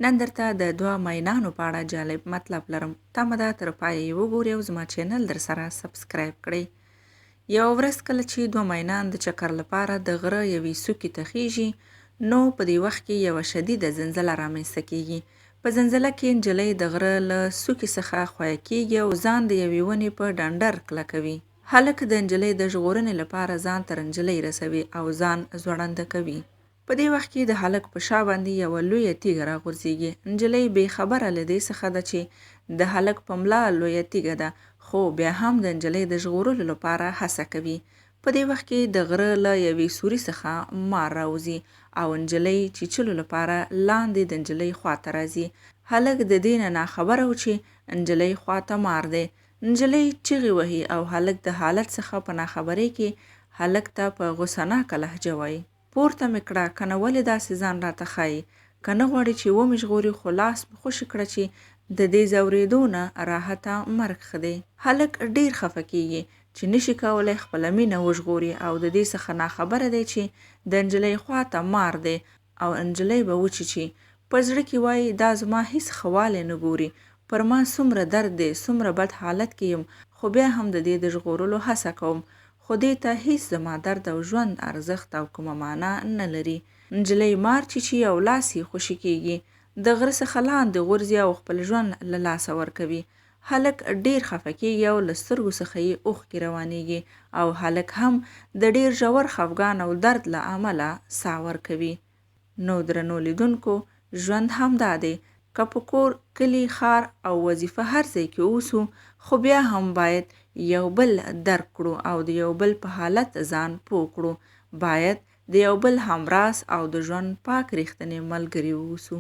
نن درته د دوه مینانو په اړه جالب مطلب لرم. تمه ده تر پایه یې وګورئ او زما چینل در سره سبسکرایب کړئ. یوه ورځ کله چې دوه مینان د چکر لپاره د غره یوې څوکې ته خیژي، نو په دې وخت کې یوه شدیده زلزله رامنځته کیږي. په زلزله کې نجلۍ د غره له څوکې څخه ښویه کیږي او ځان د یوې ونې په ډنډر کلکوي. هلک د نجلۍ د ژغورنې لپاره ځان تر نجلۍ رسوي او ځان ځوړنده کوي. په دې وخت کې د هلک په شا باندې یوه لویه تیږه راغورځېږي. نجلۍ بې خبره له دې څخه ده چې د هلک په ملا لویه تیږه ده، خو بیا هم د نجلۍ د ژغورلو لپاره هڅه کوي. په دې وخت کې د غره له یوې سوري څخه مار راوځي او نجلۍ چیچلو لپاره لاندې د نجلۍ خواته راځي. هلک د دې نه ناخبره و چې نجلۍ خواته مار دی. نجلۍ چیغې وهي او هلک د حالت څخه په ناخبرۍ کې هلک ته په غوسناکه لهجه وایي: پورته مې کړه، کنه ولې داسې ځان راته ښایي؟ که نه غواړې چې ومې ژغوري، خو لاس مې خوشي کړه چې د دې ځورېدو نه راحته مرګ ښه دی. هلک ډېر خفه کېږي چې نشي کولی خپله مینه وژغوري او د دې څخه ناخبره دی چې د نجلۍ خواته مار دی او نجلۍ به وچیچي. په زړه کې وایي: دا زما هیڅ ښه والی نه ګوري، پر ما څومره درد دی، څومره بد حالت کې یم، خو بیا هم د دې د ژغورلو هڅه کوم، خو دې ته هیڅ زما درد او ژوند ارزښت او کومه معنا نه لري. نجلۍ مار چیچي او لاس یې خوشي کېږي. د غره څخه لاندې غورځي او خپل ژوند له لاسه ورکوي. هلک ډېر خفه کېږي او له سترګو څخه یې اوښکې روانېږي او هلک هم د ډېر ژور خفګان او درد له امله ساه ورکوي. نو درنو لیدونکو، ژوند همدا دی. که په کور، کلي، ښار او وظیفه هر ځای کې اوسو، خو بیا هم باید یو بل درک کړو او د یو بل په حالت ځان پوه کړو. باید د یو بل همراز او د ژوند پاک ریښتیني ملګري واوسو.